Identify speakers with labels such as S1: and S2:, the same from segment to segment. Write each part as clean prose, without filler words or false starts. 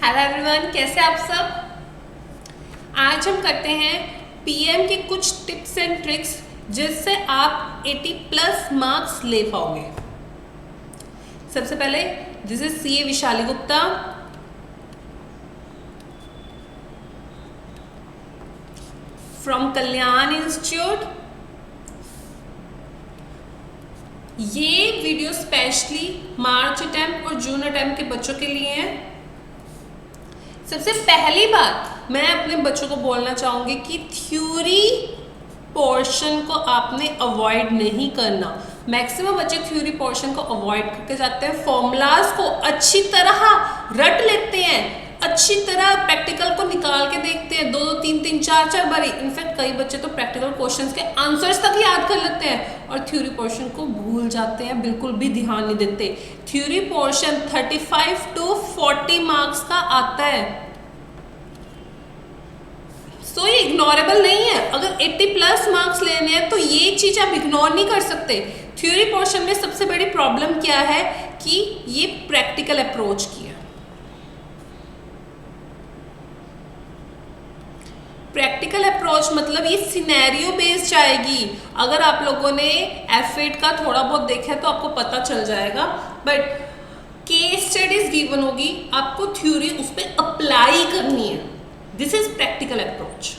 S1: Hello everyone, कैसे आप सब। आज हम करते हैं पीएम के कुछ टिप्स एंड ट्रिक्स जिससे आप 80 प्लस मार्क्स ले पाओगे। सबसे पहले this is CA Vishali Gupta from Kalyan institute. ये वीडियो स्पेशली मार्च अटेम्प्ट और जून अटेम्प्ट के बच्चों के लिए है। सबसे पहली बात मैं अपने बच्चों को बोलना चाहूँगी कि थ्योरी पोर्शन को आपने अवॉइड नहीं करना। मैक्सिमम बच्चे थ्योरी पोर्शन को अवॉइड करके जाते हैं, फॉर्मूलाज को अच्छी तरह रट लेते हैं, अच्छी तरह प्रैक्टिकल को निकाल के देखते हैं 2-2, 3-3, 4-4 बारी। इनफैक्ट कई बच्चे तो प्रैक्टिकल क्वेश्चंस के आंसर्स तक याद कर लेते हैं और थ्योरी पोर्शन को भूल जाते हैं, बिल्कुल भी ध्यान नहीं देते। थ्योरी पोर्शन 35 to 40 मार्क्स का आता है, तो ये इग्नोरेबल नहीं है। अगर 80 प्लस मार्क्स लेने हैं तो ये चीज आप इग्नोर नहीं कर सकते। थ्योरी पोर्शन में सबसे बड़ी प्रॉब्लम क्या है कि ये प्रैक्टिकल अप्रोच की है। प्रैक्टिकल अप्रोच मतलब ये सिनेरियो बेस्ड जाएगी। अगर आप लोगों ने F8 का थोड़ा बहुत देखा है तो आपको पता चल जाएगा, बट केस स्टडीज गिवन होगी, आपको थ्योरी उस पर अप्लाई करनी है। This is practical approach.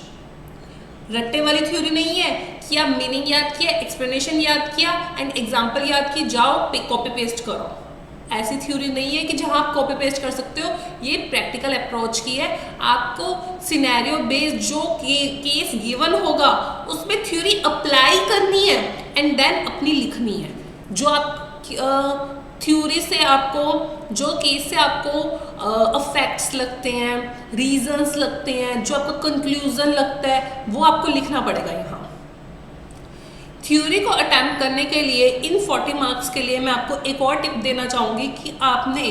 S1: Ratte वाली थ्योरी नहीं है कि आप मीनिंग याद किया, एक्सप्लेनेशन याद किया एंड एग्जाम्पल याद किए, जाओ कॉपी पेस्ट करो। ऐसी थ्योरी नहीं है कि जहां आप कॉपी पेस्ट कर सकते हो। ये प्रैक्टिकल अप्रोच की है। आपको सिनेरियो बेस्ड जो केस गिवन होगा उसमें थ्योरी अप्लाई करनी है एंड देन अपनी लिखनी है। जो आप थ्योरी से आपको, जो केस से आपको अफेक्ट्स लगते हैं, रीजंस लगते हैं, जो आपको कंक्लूजन लगता है, वो आपको लिखना पड़ेगा यहाँ। थ्योरी को अटेम्प्ट करने के लिए इन 40 मार्क्स के लिए मैं आपको एक और टिप देना चाहूँगी कि आपने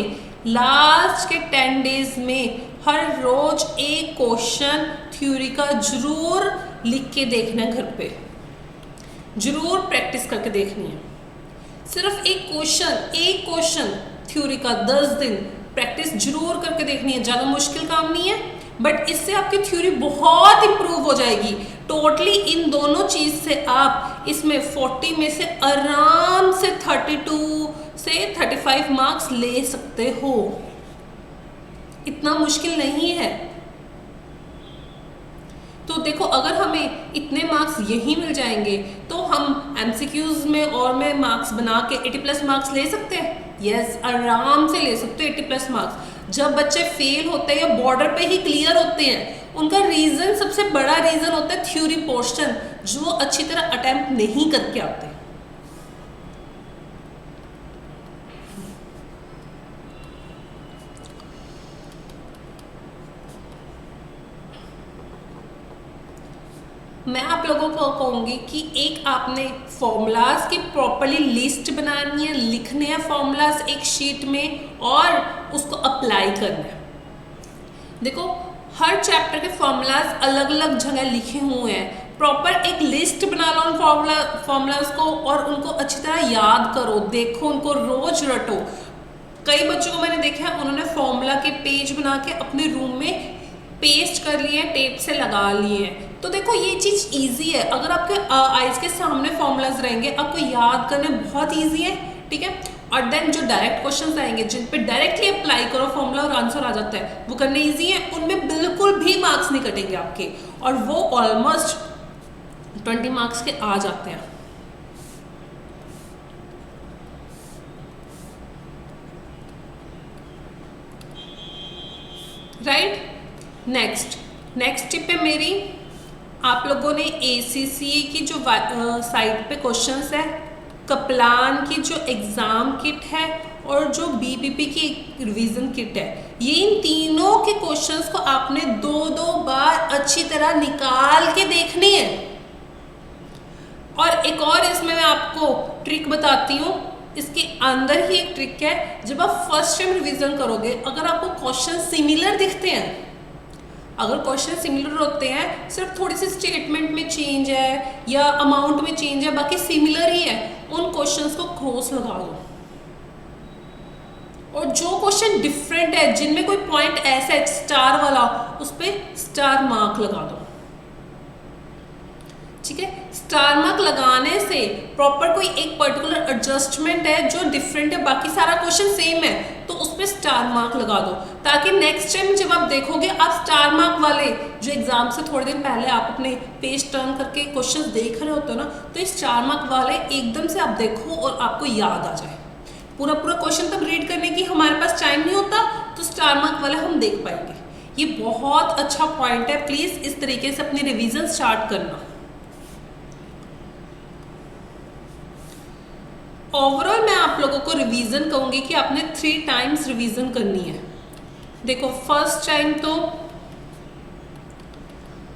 S1: लास्ट के 10 डेज में हर रोज एक क्वेश्चन थ्योरी का जरूर लिख के देखना है, घर पे जरूर प्रैक्टिस करके देखनी है। सिर्फ एक क्वेश्चन थ्योरी का 10 दिन प्रैक्टिस जरूर करके देखनी है। ज़्यादा मुश्किल काम नहीं है, बट इससे आपकी थ्योरी बहुत इंप्रूव हो जाएगी। टोटली इन दोनों चीज़ से आप इसमें 40 में से आराम से 32 से 35 मार्क्स ले सकते हो। इतना मुश्किल नहीं है। तो देखो, अगर हमें इतने मार्क्स यही मिल जाएंगे तो हम एमसीक्यूज में और में मार्क्स बना के 80 प्लस मार्क्स ले सकते हैं। यस, आराम से ले सकते हो 80 प्लस मार्क्स। जब बच्चे फेल होते हैं या बॉर्डर पे ही क्लियर होते हैं, उनका रीजन, सबसे बड़ा रीजन होता है थ्योरी पोर्शन, जो अच्छी तरह अटेम्प्ट नहीं करके आते। मैं आप लोगों को कहूँगी कि एक आपने फॉर्मूलाज की प्रॉपरली लिस्ट बनानी है, लिखने हैं फॉर्मूलाज एक शीट में और उसको अप्लाई करना है। देखो, हर चैप्टर के फॉर्मूलाज अलग अलग जगह लिखे हुए हैं। प्रॉपर एक लिस्ट बना लो उन फॉर्मूलाज को और उनको अच्छी तरह याद करो, देखो, उनको रोज रटो। कई बच्चों को मैंने देखा है, उन्होंने फॉर्मूला के पेज बना के अपने रूम में पेस्ट कर लिए, टेप से लगा लिए हैं। तो देखो, ये चीज़ इजी है। अगर आपके आइज के सामने फॉर्मूलाज रहेंगे, आपको याद करने बहुत इजी है, ठीक है। और देन जो डायरेक्ट क्वेश्चंस आएंगे जिन पे डायरेक्टली अप्लाई करो फॉर्मूला और आंसर आ जाता है, वो करने इजी है। उनमें बिल्कुल भी मार्क्स नहीं कटेंगे आपके, और वो ऑलमोस्ट 20 मार्क्स के आ जाते हैं। राइट। नेक्स्ट टिप है मेरी, आप लोगों ने ACCA की जो साइट पे क्वेश्चंस है, कपलान की जो एग्ज़ाम किट है और जो BPP की रिवीजन किट है, ये इन तीनों के क्वेश्चंस को आपने 2-2 बार अच्छी तरह निकाल के देखनी है। और एक और इसमें मैं आपको ट्रिक बताती हूँ। इसके अंदर ही एक ट्रिक है, जब आप फर्स्ट टाइम रिवीजन करोगे, अगर आपको क्वेश्चन सिमिलर दिखते हैं, अगर क्वेश्चन सिमिलर होते हैं, सिर्फ थोड़ी सी स्टेटमेंट में चेंज है या अमाउंट में चेंज है, बाकी सिमिलर ही है, उन क्वेश्चंस को क्रॉस लगा दो और जो क्वेश्चन डिफरेंट है, जिनमें कोई पॉइंट ऐसा है स्टार वाला, उस पर स्टार मार्क लगा दो। ठीक है, स्टार मार्क लगाने से प्रॉपर कोई एक पर्टिकुलर एडजस्टमेंट है जो डिफरेंट है, बाकी सारा क्वेश्चन सेम है, तो उस पर स्टार मार्क लगा दो, ताकि नेक्स्ट टाइम जब आप देखोगे, आप स्टार मार्क वाले जो एग्जाम से थोड़े दिन पहले आप अपने पेज टर्न करके क्वेश्चंस देख रहे होते हो ना, तो इस स्टार मार्क वाले एकदम से आप देखो और आपको याद आ जाए। पूरा क्वेश्चन तब रीड करने की हमारे पास टाइम नहीं होता, तो स्टार मार्क वाले हम देख पाएंगे। ये बहुत अच्छा पॉइंट है, प्लीज इस तरीके से अपनी रिवीजन स्टार्ट करना। ओवरऑल मैं आप लोगों को रिवीजन कहूंगी कि आपने 3 टाइम्स रिवीजन करनी है। देखो, फर्स्ट टाइम तो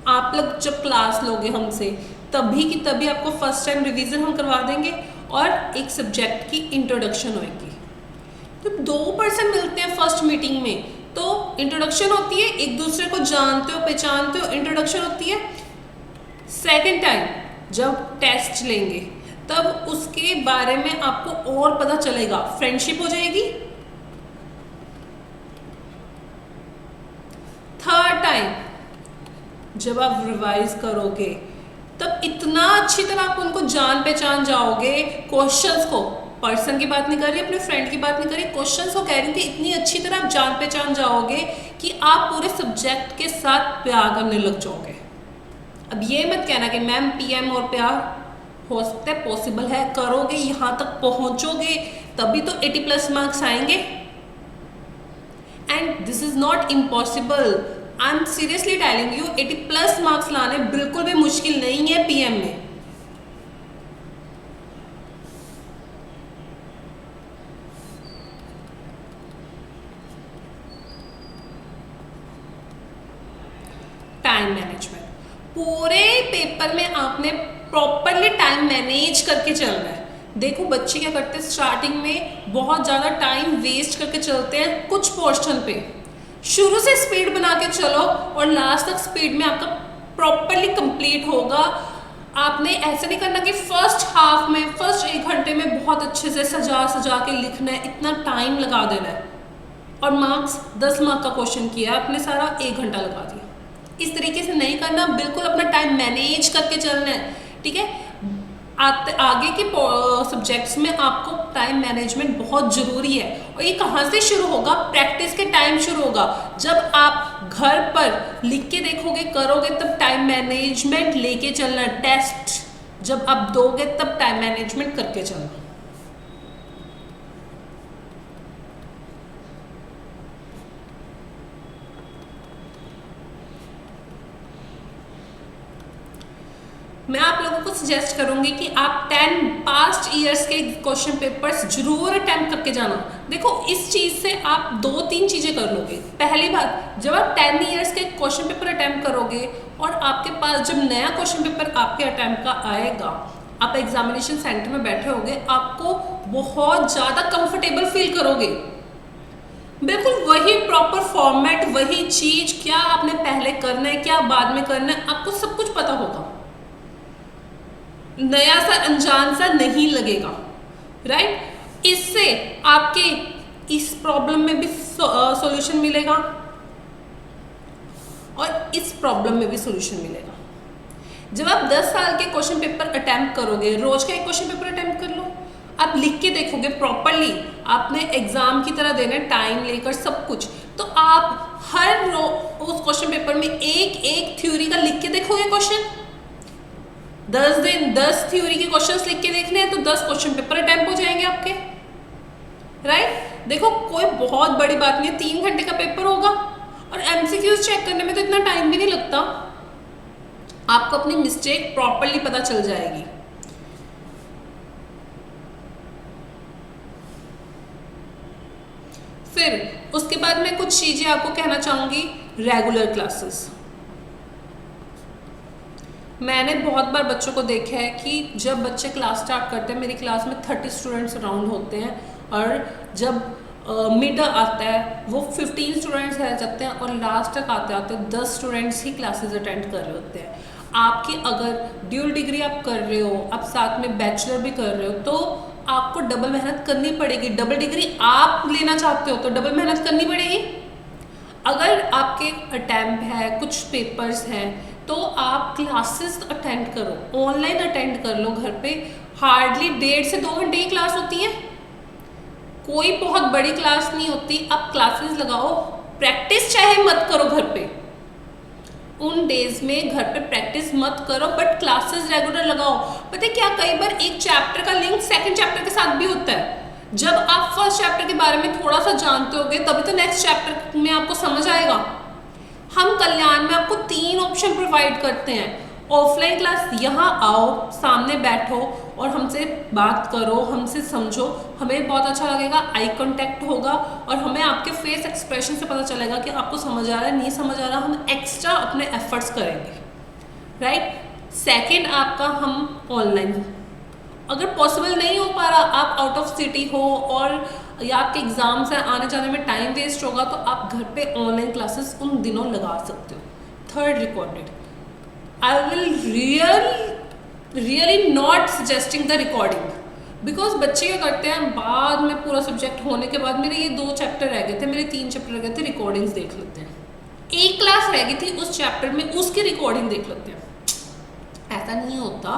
S1: आप लोग जब क्लास लोगे हमसे, तभी की तभी आपको फर्स्ट टाइम रिवीजन हम करवा देंगे और एक सब्जेक्ट की इंट्रोडक्शन होगी। तो 2% मिलते हैं फर्स्ट मीटिंग में, तो इंट्रोडक्शन होती है, एक दूसरे को जानते हो, पहचानते हो, इंट्रोडक्शन होती है। सेकेंड टाइम जब टेस्ट लेंगे, तब उसके बारे में आपको और पता चलेगा, फ्रेंडशिप हो जाएगी। थर्ड टाइम जब आप रिवाइज करोगे, तब इतना अच्छी तरह आप उनको जान पहचान जाओगे, क्वेश्चंस को, पर्सन की बात नहीं कर रही, अपने फ्रेंड की बात नहीं कर रही, क्वेश्चंस को कह रही थी, इतनी अच्छी तरह आप जान पहचान जाओगे कि आप पूरे सब्जेक्ट के साथ प्यार करने लग जाओगे। अब ये मत कहना कि मैम पीएम और प्यार हो सकता है, पॉसिबल है, करोगे, यहाँ तक पहुंचोगे, तभी तो 80+ मार्क्स आएंगे। And this is not impossible, I am seriously telling you, 80+ marks लाने बिल्कुल भी मुश्किल नहीं है पीएम में। टाइम मैनेजमेंट, पूरे पेपर में आपने प्रॉपरली टाइम मैनेज करके चलना है। देखो बच्चे क्या करते हैं, स्टार्टिंग में बहुत ज़्यादा टाइम वेस्ट करके चलते हैं कुछ पोर्शन पे। शुरू से स्पीड बना के चलो और लास्ट तक स्पीड में आपका प्रॉपरली कंप्लीट होगा। आपने ऐसा नहीं करना कि फर्स्ट हाफ में, फर्स्ट 1 घंटे में बहुत अच्छे से सजा के लिखना है, इतना टाइम लगा देना है, और मार्क्स 10 मार्क का क्वेश्चन किया आपने सारा 1 घंटा लगा दिया। इस तरीके से नहीं करना, बिल्कुल अपना टाइम मैनेज करके चलना है। ठीक है, आगे के सब्जेक्ट्स में आपको टाइम मैनेजमेंट बहुत जरूरी है। और ये कहाँ से शुरू होगा, प्रैक्टिस के टाइम शुरू होगा। जब आप घर पर लिख के देखोगे, करोगे, तब टाइम मैनेजमेंट लेके चलना। टेस्ट जब आप दोगे, तब टाइम मैनेजमेंट करके चलना। मैं आप लोगों को सजेस्ट करूंगी कि आप 10 पास्ट ईयर्स के क्वेश्चन पेपर्स जरूर अटेम्प्ट करके जाना। देखो, इस चीज से आप 2-3 चीजें कर लोगे। पहली बात, जब आप 10 ईयर्स के क्वेश्चन पेपर अटेम्प्ट करोगे और आपके पास जब नया क्वेश्चन पेपर आपके अटेम्प्ट का आएगा, आप एग्जामिनेशन सेंटर में बैठे होगे, आपको बहुत ज्यादा कंफर्टेबल फील करोगे। बिल्कुल वही प्रॉपर फॉर्मेट, वही चीज, क्या आपने पहले करना है, क्या बाद में करना है, आपको सब कुछ पता होगा। नया सा, अनजान सा नहीं लगेगा, राइट। इससे आपके इस प्रॉब्लम में भी सॉल्यूशन मिलेगा और इस प्रॉब्लम में भी सॉल्यूशन मिलेगा। जब आप 10 साल के क्वेश्चन पेपर अटेम्प्ट करोगे, रोज का एक क्वेश्चन पेपर अटेम्प्ट कर लो, आप लिख के देखोगे प्रॉपरली, आपने एग्जाम की तरह देना, टाइम लेकर सब कुछ, तो आप हर उस क्वेश्चन पेपर में एक थ्योरी का लिख के देखोगे क्वेश्चन। 10 दिन 10 थ्योरी के क्वेश्चंस लिख के देखने हैं, तो 10 क्वेश्चन पेपर अटेम्प्ट हो जाएंगे आपके, राइट। देखो, कोई बहुत बड़ी बात नहीं है, 3 घंटे का पेपर होगा और एमसीक्यूज चेक करने में तो इतना टाइम भी नहीं लगता। आपको अपनी मिस्टेक प्रॉपरली पता चल जाएगी। फिर उसके बाद मैं कुछ चीजें आपको कहना चाहूंगी। रेगुलर क्लासेस, मैंने बहुत बार बच्चों को देखा है कि जब बच्चे क्लास स्टार्ट करते हैं, मेरी क्लास में 30 स्टूडेंट्स अराउंड होते हैं, और जब मिड आता है वो 15 स्टूडेंट्स रह जाते हैं, और लास्ट तक आते आते 10 स्टूडेंट्स ही क्लासेस अटेंड कर रहे होते हैं। आपकी अगर ड्यूल डिग्री आप कर रहे हो, आप साथ में बैचलर भी कर रहे हो, तो आपको डबल मेहनत करनी पड़ेगी। डबल डिग्री आप लेना चाहते हो तो डबल मेहनत करनी पड़ेगी। अगर आपके अटेम्प्ट है, कुछ पेपर्स हैं, तो आप क्लासेस अटेंड करो, ऑनलाइन अटेंड कर लो घर पे। हार्डली 1.5 से 2 घंटे की क्लास होती है, कोई बहुत बड़ी क्लास नहीं होती। आप क्लासेस लगाओ, प्रैक्टिस चाहे मत करो घर पे, उन डेज में घर पे प्रैक्टिस मत करो, बट क्लासेस रेगुलर लगाओ। पता है क्या, कई बार एक चैप्टर का लिंक सेकंड चैप्टर के साथ भी होता है। जब आप फर्स्ट चैप्टर के बारे में थोड़ा सा जानते होगे तभी तो नेक्स्ट चैप्टर में आपको समझ आएगा। हम कल्याण में आपको 3 ऑप्शन प्रोवाइड करते हैं। ऑफलाइन क्लास, यहाँ आओ, सामने बैठो और हमसे बात करो, हमसे समझो, हमें बहुत अच्छा लगेगा, आई कांटेक्ट होगा और हमें आपके फेस एक्सप्रेशन से पता चलेगा कि आपको समझ आ रहा है, नहीं समझ आ रहा, हम एक्स्ट्रा अपने एफर्ट्स करेंगे, राइट। सेकंड आपका हम ऑनलाइन, अगर पॉसिबल नहीं हो पा रहा, आप आउट ऑफ सिटी हो और या आपके एग्जाम्स हैं, आने जाने में टाइम वेस्ट होगा, तो आप घर पे ऑनलाइन क्लासेस उन दिनों लगा सकते हो। Third, recorded. I will really not suggesting the recording, because बच्चे क्या करते हैं, बाद में पूरा सब्जेक्ट होने के बाद मेरे ये 2 चैप्टर रह गए थे, मेरे 3 चैप्टर रह गए थे, रिकॉर्डिंग्स देख लेते हैं। एक क्लास रह गई थी उस चैप्टर में, उसकी रिकॉर्डिंग देख लेते हैं। ऐसा नहीं होता,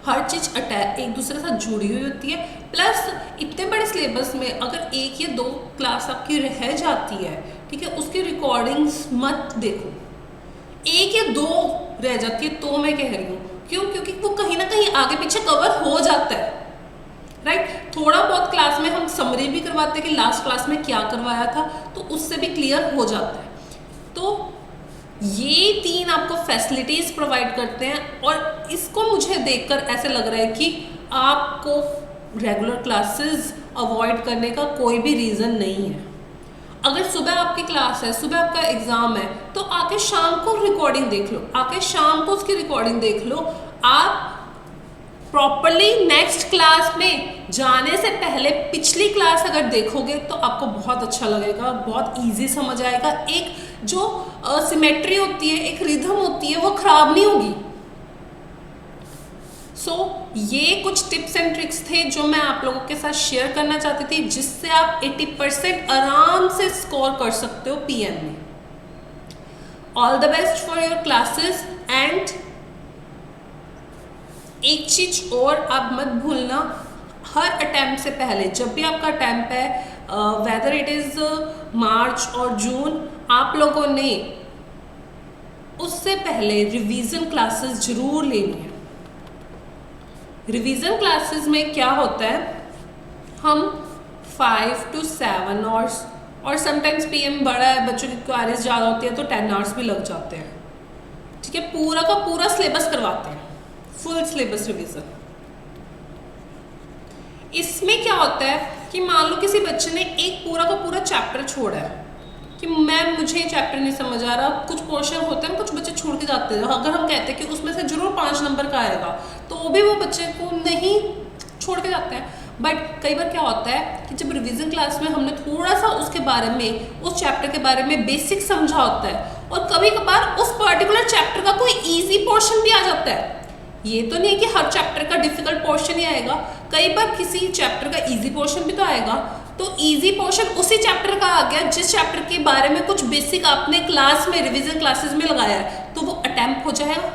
S1: हर चीज़ एक दूसरे के साथ जुड़ी हुई होती है। प्लस इतने बड़े सिलेबस में अगर 1 या 2 क्लास आपकी रह जाती है, ठीक है, उसकी रिकॉर्डिंग्स मत देखो। 1 या 2 रह जाती है तो मैं कह रही हूँ, क्यों? क्योंकि वो कहीं ना कहीं आगे पीछे कवर हो जाता है, राइट। थोड़ा बहुत क्लास में हम समरी भी करवाते हैं कि लास्ट क्लास में क्या करवाया था, तो उससे भी क्लियर हो जाता है। तो ये 3 आपको फैसिलिटीज प्रोवाइड करते हैं, और इसको मुझे देखकर ऐसे लग रहा है कि आपको रेगुलर क्लासेस अवॉइड करने का कोई भी रीज़न नहीं है। अगर सुबह आपकी क्लास है, सुबह आपका एग्जाम है, तो आके शाम को रिकॉर्डिंग देख लो, आके शाम को उसकी रिकॉर्डिंग देख लो। आप प्रॉपरली नेक्स्ट क्लास में जाने से पहले पिछली क्लास अगर देखोगे तो आपको बहुत अच्छा लगेगा, बहुत इजी समझ आएगा। एक जो सिमेट्री होती है, एक रिदम होती है, वो खराब नहीं होगी। ये कुछ टिप्स एंड ट्रिक्स थे जो मैं आप लोगों के साथ शेयर करना चाहती थी, जिससे आप 80% आराम से स्कोर कर सकते हो पीएम में। All the best for your classes. And एक चीज और आप मत भूलना, हर अटेम्प्ट से पहले, जब भी आपका अटेम्प्ट है, वेदर इट इज मार्च और जून, आप लोगों ने उससे पहले रिवीजन क्लासेस जरूर लेनी है। रिवीजन क्लासेस में क्या होता है, हम 5 to 7 आवर्स, और समटाइम्स पीएम बड़ा है, बच्चों की क्वारीज ज़्यादा होती है तो 10 आवर्स भी लग जाते हैं, ठीक है। पूरा का पूरा सिलेबस करवाते हैं, फुल सिलेबस रिवीजन। इसमें क्या होता है कि मान लो किसी बच्चे ने एक पूरा का पूरा चैप्टर छोड़ा है कि मैम मुझे चैप्टर नहीं समझ आ रहा, कुछ पोर्शन होते हैं, कुछ बच्चे छोड़ के जाते हैं। अगर हम कहते हैं कि उसमें से जरूर 5 नंबर का आएगा, तो भी वो बच्चे को नहीं छोड़ के जाते हैं। बट कई बार क्या होता है कि जब रिवीजन क्लास में हमने थोड़ा सा उसके बारे में, उस चैप्टर के बारे में बेसिक समझा होता है, और कभी कभार उस पर्टिकुलर चैप्टर का कोई ईजी पोर्शन भी आ जाता है। ये तो नहीं है कि हर चैप्टर का डिफिकल्ट पोर्शन ही आएगा, कई बार किसी चैप्टर का ईजी पोर्शन भी तो आएगा। तो इजी पोर्शन उसी चैप्टर का आ गया जिस चैप्टर के बारे में कुछ बेसिक आपने क्लास में, रिवीजन क्लासेस में लगाया है, तो वो अटेम्प्ट हो जाएगा।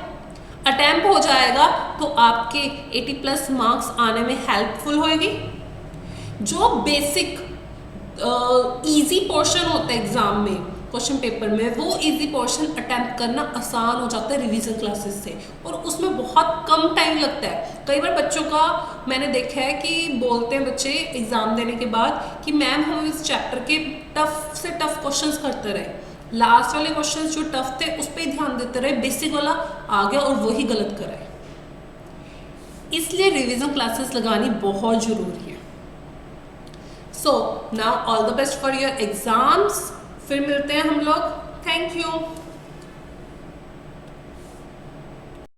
S1: अटेम्प्ट हो जाएगा तो आपके 80+ मार्क्स आने में हेल्पफुल होएगी। जो बेसिक इजी पोर्शन होता है एग्जाम में, क्वेश्चन पेपर में, वो इजी पोर्शन अटेम्प्ट करना आसान हो जाता है रिवीजन क्लासेस से, और उसमें बहुत कम टाइम लगता है। कई बार बच्चों का मैंने देखा है कि बोलते हैं बच्चे एग्जाम देने के बाद कि मैम हम इस चैप्टर के टफ से टफ क्वेश्चंस करते रहे, लास्ट वाले क्वेश्चंस जो टफ थे उस पर ही ध्यान देते रहे, बेसिक वाला आ गया और वही गलत कराए। इसलिए रिवीजन क्लासेस लगानी बहुत जरूरी है। So now all the best for your exams. फिर मिलते हैं हम लोग। Thank you.